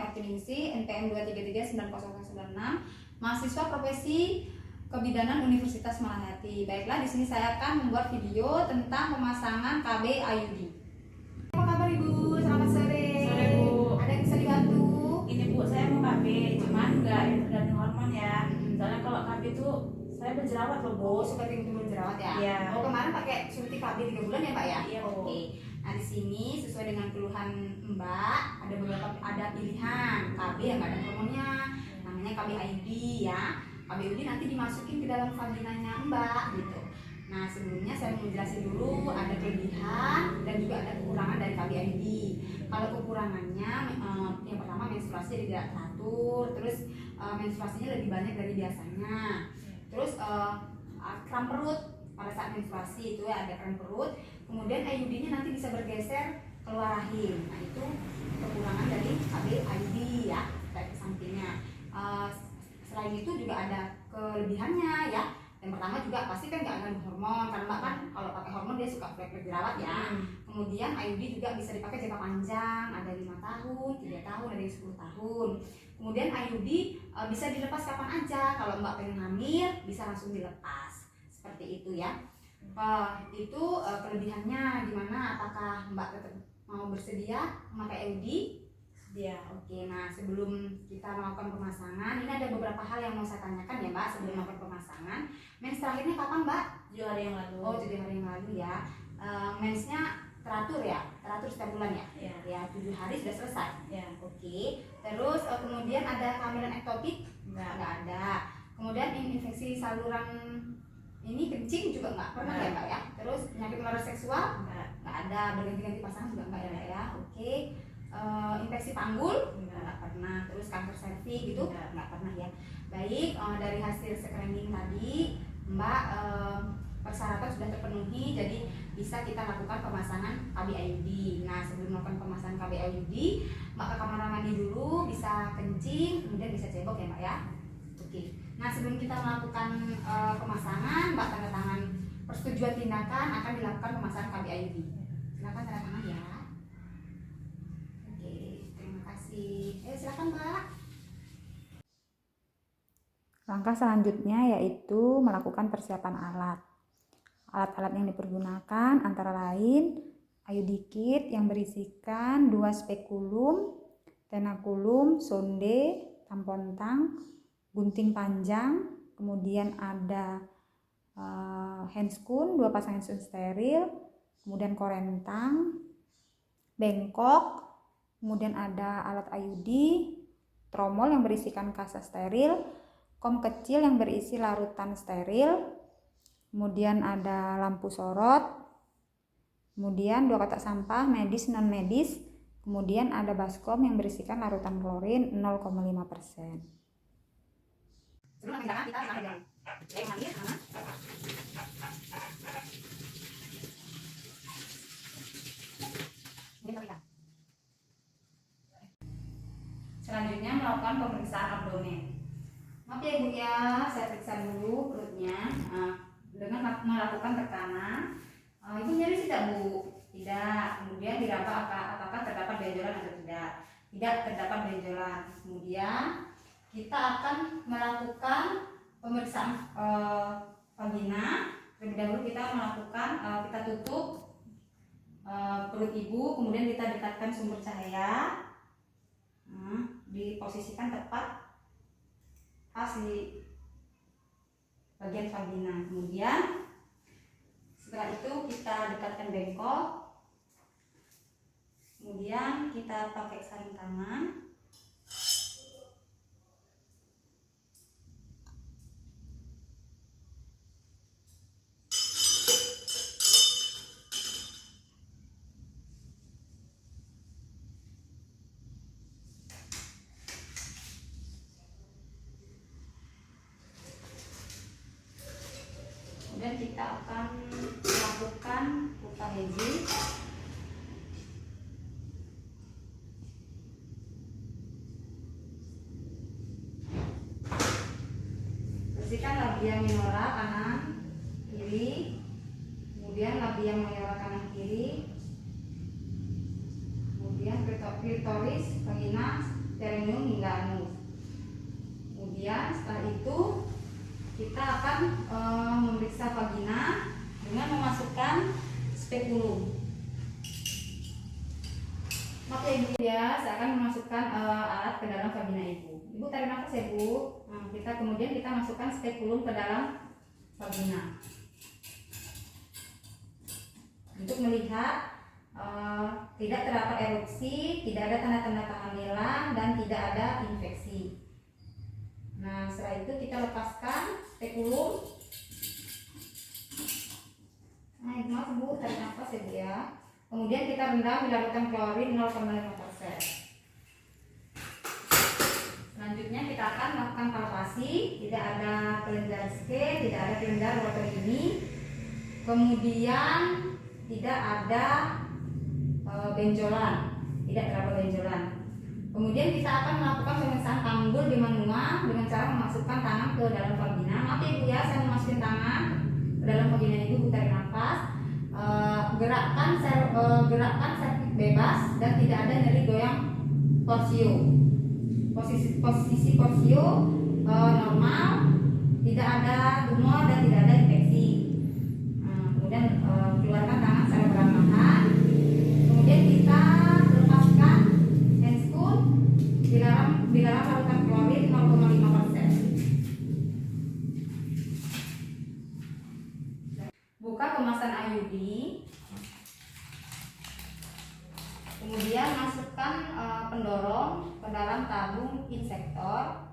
Orkiningsih, NPM 2339096, mahasiswa profesi Kebidanan Universitas Malahati. Baiklah, di sini saya akan membuat video tentang pemasangan KB IUD. Apa kabar Ibu? Selamat sore. Sore Bu. Ada yang bisa dibantu? Ini Bu, saya mau KB, cuman nggak tergantung hormon ya. Soalnya kalau KB itu saya berjerawat loh Bu. Oh, seperti itu berjerawat ya? Iya. Oh, kemarin pakai suntik KB 3 bulan ya Pak ya? Iya, Bu. Oke. Nah di sini sesuai dengan keluhan Mbak, ada pilihan KB yang nggak ada hormonnya, namanya KB IUD ya. KB IUD nanti dimasukin ke dalam vaginanya Mbak gitu. Nah sebelumnya saya mau jelasin dulu ada kelebihan dan juga ada kekurangan dari KB IUD. Kalau kekurangannya yang pertama menstruasi jadi tidak teratur, terus menstruasinya lebih banyak dari biasanya, terus kram perut pada saat menstruasi itu ya ada kram perut. Kemudian IUD-nya nanti bisa bergeser keluar rahim. Nah itu kekurangan dari KB IUD ya, dari sampingnya. Selain itu juga ada kelebihannya ya. Yang pertama juga pasti kan nggak ada hormon, karena Mbak kan kalau pakai hormon dia suka flek-flek jerawat ya. Kemudian IUD juga bisa dipakai jangka panjang, ada 5 tahun, 3 tahun, ada yang 10 tahun. Kemudian IUD bisa dilepas kapan aja. Kalau Mbak pengen hamil bisa langsung dilepas. Seperti itu ya. Itu kelebihannya gimana? Apakah Mbak tetap mau bersedia memakai IUD? Dia. Oke, nah sebelum kita melakukan pemasangan, ini ada beberapa hal yang mau saya tanyakan ya Mbak sebelum melakukan pemasangan. Mens terakhirnya kapan Mbak? 7 hari yang lalu. Oh, 7 hari yang lalu ya. Mensnya teratur ya? Teratur setiap bulan ya? Iya. Ya, 7 hari sudah selesai. Ya. Oke. Terus kemudian ada kehamilan ektopik? Nggak ada. Kemudian infeksi saluran ini kencing juga nggak pernah ya Mbak ya? Terus penyakit menular seksual? Nggak ada. Berganti-ganti pasangan juga nggak ada ya? Oke. Infeksi panggul? Nggak pernah. Terus kanker serviks gitu? Nggak pernah ya. Baik, dari hasil screening tadi Mbak persyaratan sudah terpenuhi, jadi bisa kita lakukan pemasangan KB IUD. Nah sebelum melakukan pemasangan KB IUD, Mbak ke kamar mandi dulu, bisa kencing, kemudian bisa cebok ya Mbak ya. Oke. Nah sebelum kita melakukan pemasangan, Mbak tanda tangan persetujuan tindakan akan dilakukan pemasangan KB IUD. Silakan tanda tangan ya. Oke, terima kasih. Silakan Mbak. Langkah selanjutnya yaitu melakukan persiapan alat. Alat-alat yang dipergunakan antara lain IUD kit yang berisikan 2 spekulum, tenakulum, sonde, tampon tang, gunting panjang, kemudian ada handscoon, 2 pasang handscoon steril, kemudian korentang, bengkok, kemudian ada alat IUD, tromol yang berisikan kasa steril, kom kecil yang berisi larutan steril, kemudian ada lampu sorot, kemudian 2 kotak sampah medis non medis, kemudian ada baskom yang berisikan larutan klorin 0,5%. Sebelum kita akan selanjutnya melakukan pemeriksaan abdomen. Maaf ya Ibu ya, saya periksa dulu perutnya dengan melakukan tekanan. Ibu nyeri tidak Bu? Tidak. Kemudian diraba apakah terdapat benjolan atau tidak? Tidak terdapat benjolan. Kemudian kita akan melakukan pemeriksaan vagina. Terlebih dahulu kita melakukan kita tutup perut Ibu, kemudian kita dekatkan sumber cahaya. Diposisikan tepat pas di bagian vagina. Kemudian setelah itu kita dekatkan bengkok, kemudian kita pakai sarung tangan. Kemudian kita akan melakukan buka hiji. Bersihkan labia minora kanan kiri, kemudian labia mayora kanan kiri, kemudian klitoris, vagina perineum hingga anus. Kemudian setelah itu kita akan memeriksa vagina dengan memasukkan spekulum. Oke ibu ya, saya akan memasukkan alat ke dalam vagina ibu. Ibu tarik nafas ya bu. Nah, kemudian kita masukkan spekulum ke dalam vagina untuk melihat tidak terdapat erupsi, tidak ada tanda-tanda kehamilan, dan tidak ada infeksi. Nah, setelah itu kita lepaskan spekulum. Nah, maaf bu, tarik nafas ya bu ya. Kemudian kita rendam di larutan klorin 0,5%. Selanjutnya kita akan melakukan palpasi. Tidak ada kelenjar skin, tidak ada kelenjar rotor ini. Kemudian tidak ada benjolan, tidak terdapat benjolan. Kemudian kita akan melakukan pemeriksaan panggul di manual dengan cara memasukkan tangan ke dalam vagina. Maaf ya ibu ya, saya memasukkan tangan ke dalam vagina ibu, tarik nafas. Gerakkan serviks bebas dan tidak ada nyeri goyang porsio. Posisi porsio normal, tidak ada tumor dan tidak ada infeksi. Kemudian keluarkan tangan secara perlahan. Kemudian kita lepaskan handscoon di dalam larutan klorin 0,5%. Buka kemasan IUD. Kemudian masukkan pendorong ke dalam tabung insektor.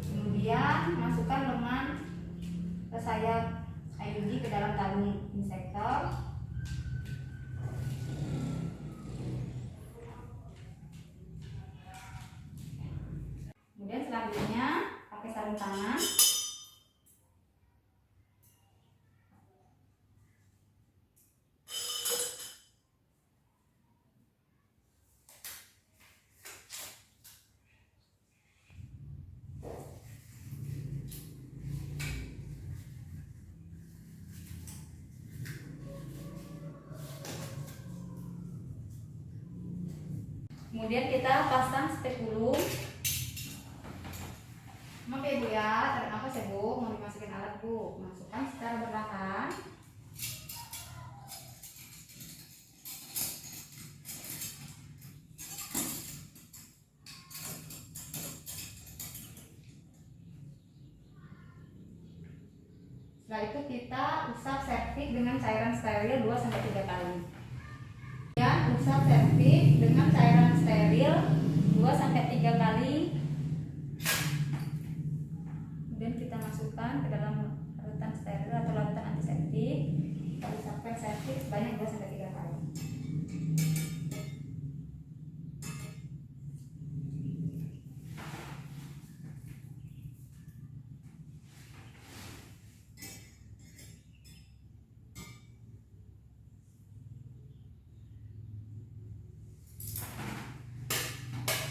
Kemudian masukkan lengan ke sayap IUD ke dalam tabung insektor. Kemudian selanjutnya pakai sarung tangan. Kemudian kita pasang spekulum. Maaf ya bu ya, tarik nafas ya bu, mau dimasukin alat bu, masukkan secara perlahan. Setelah itu kita usap serviks dengan cairan steril 2-3 kali. Kemudian usap serviks dengan cairan steril 2-3 kali. Kemudian kita masukkan ke dalam larutan steril atau larutan antiseptik. Kita usapkan serviks sebanyak 2-3 kali.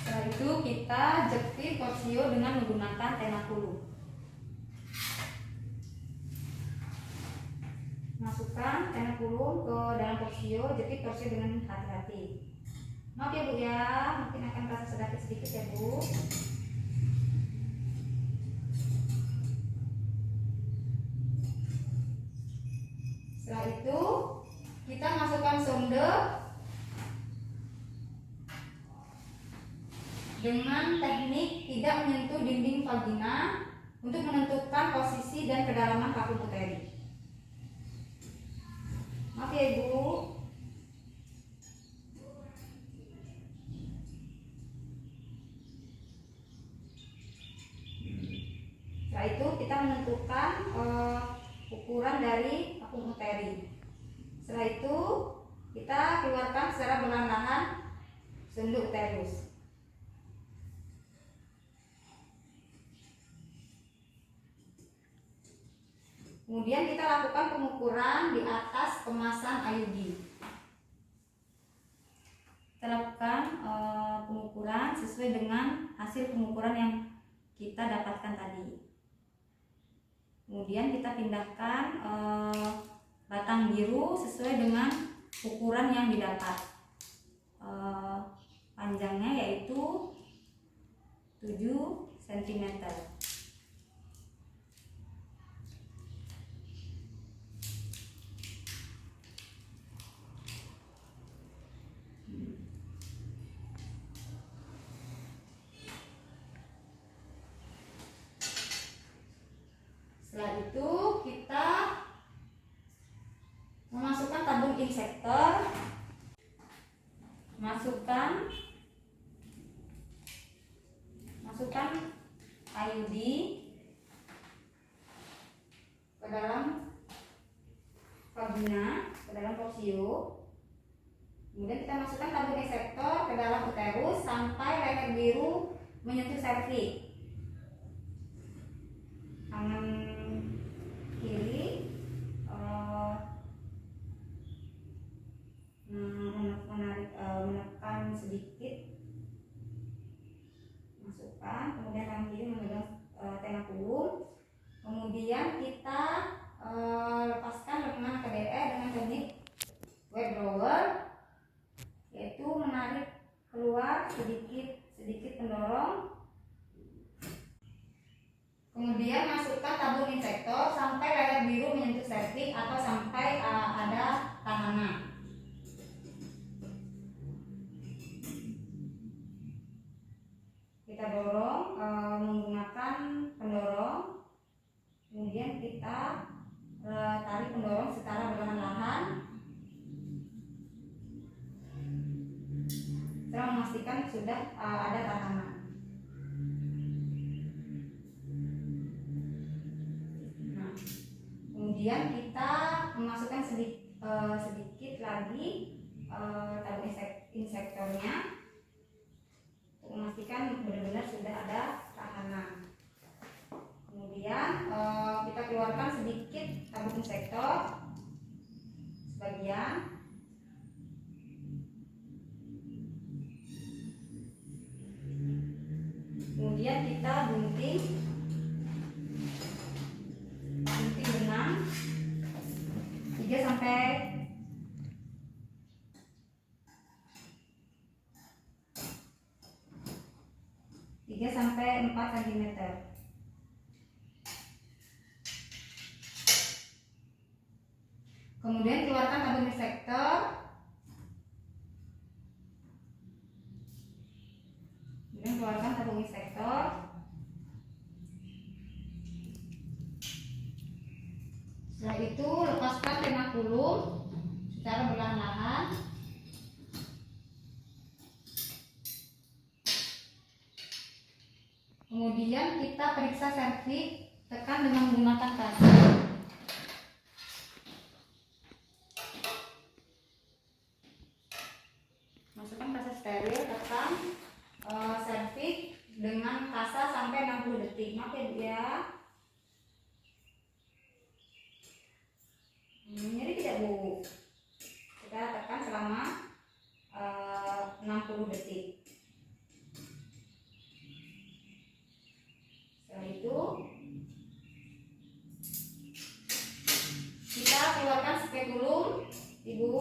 Setelah itu kita jepit porsio dengan menggunakan tenakulu. Masukkan tenakulu ke dalam porsio, jepit porsio dengan hati-hati. Maaf ya bu ya, mungkin akan terasa sedikit ya bu. Setelah itu kita masukkan sonde dengan teknik tidak menyentuh dinding vagina untuk menentukan posisi dan kedalaman kapur uteri. Maaf ya ibu. Setelah itu kita menentukan ukuran dari kapur uteri. Setelah itu kita keluarkan secara perlahan-lahan sendu uterus. Kemudian kita lakukan pengukuran di atas kemasan IUD. Kita lakukan sesuai dengan hasil pengukuran yang kita dapatkan tadi. Kemudian kita pindahkan batang biru sesuai dengan ukuran yang didapat. Panjangnya yaitu 7 cm. Setelah itu kita memasukkan tabung insektor, masukkan IUD ke dalam vagina, ke dalam toksio. Kemudian kita masukkan tabung insektor ke dalam uterus sampai leher biru menyentuh serviks. Tangan kiri menekan sedikit, masukkan, kemudian tangan kiri memegang tenacculum. Kemudian kita lepaskan lengan KBE dengan teknik withdrawer, yaitu menarik keluar sedikit pendorong. Kemudian masukkan tabung insektor sampai leher biru menyentuh serviks atau sampai ada tahanan. Kita dorong menggunakan pendorong. Kemudian kita tarik pendorong secara perlahan-lahan, setelah memastikan sudah ada tahanan. Nah, kemudian kita memasukkan sedikit lagi tabung insektornya untuk memastikan benar-benar sudah ada tahanan. Kemudian kita keluarkan sedikit tabung insektor sebagian. Kemudian kita gunting benang 3 sampai 4 cm. Kemudian keluarkan tabung insektor. Setelah itu lepaskan tenacculum secara perlahan-lahan. Kemudian kita periksa serviks, tekan dengan menggunakan kasa. Masukkan kasa steril, tekan serviks dengan kasa sampai 60 detik. Maaf ya Bu ya. Nyeri tidak Bu? Kita tekan selama 60 detik. Setelah itu kita keluarkan spekulum, Ibu.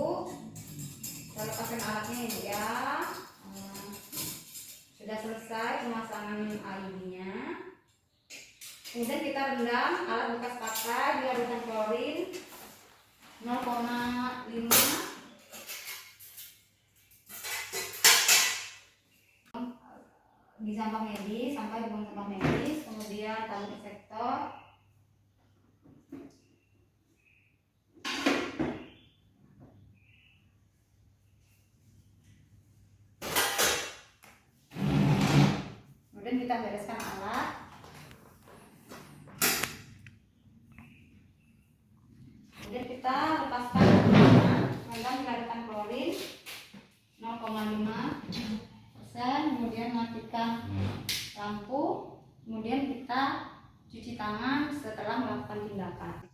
Kita lepaskan alatnya Ibu ya. Sudah selesai pemasangan IUD-nya. Kemudian kita rendam alat bekas pakai di larutan klorin 0,5 di sampah medis sampai buang sampah medis. Kemudian tabung insektor, kemudian kita bereskan alat. Kemudian kita lepaskan rendam di larutan klorin 0,5%. Kemudian matikan lampu. Kemudian kita cuci tangan setelah melakukan tindakan.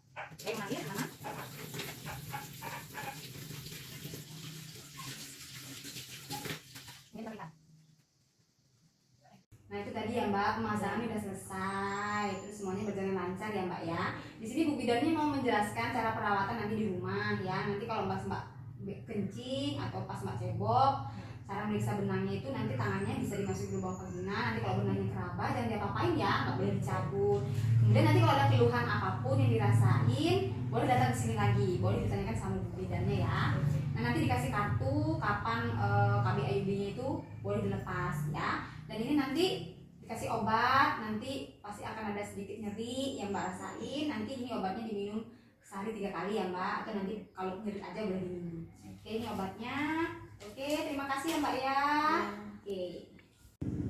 Ini terlihat. itu tadi ya Mbak, pemasangan udah selesai, terus semuanya berjalan lancar ya Mbak ya. Di sini Bu Bidan ini mau menjelaskan cara perawatan nanti di rumah ya. Nanti kalau Mbak kencing atau pas Mbak cebok, cara meriksa benangnya itu nanti tangannya bisa dimasukin ke lubang vagina. Nanti kalau benangnya keraba jangan diapa-apain ya, nggak boleh dicabut. Kemudian nanti kalau ada keluhan apapun yang dirasain, boleh datang ke sini lagi, boleh ditanyakan sama Bu Bidannya ya. Nah nanti dikasih kartu kapan KB IUD-nya itu boleh dilepas ya. Dan ini nanti dikasih obat, nanti pasti akan ada sedikit nyeri yang Mbak rasain. Nanti ini obatnya diminum sehari 3 kali ya Mbak, atau nanti kalau nyeri aja boleh diminum. Oke, ini obatnya. Oke, terima kasih ya Mbak ya. Oke.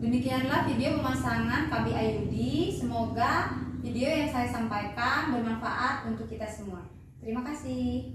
Demikianlah video pemasangan KB IUD. Semoga video yang saya sampaikan bermanfaat untuk kita semua. Terima kasih.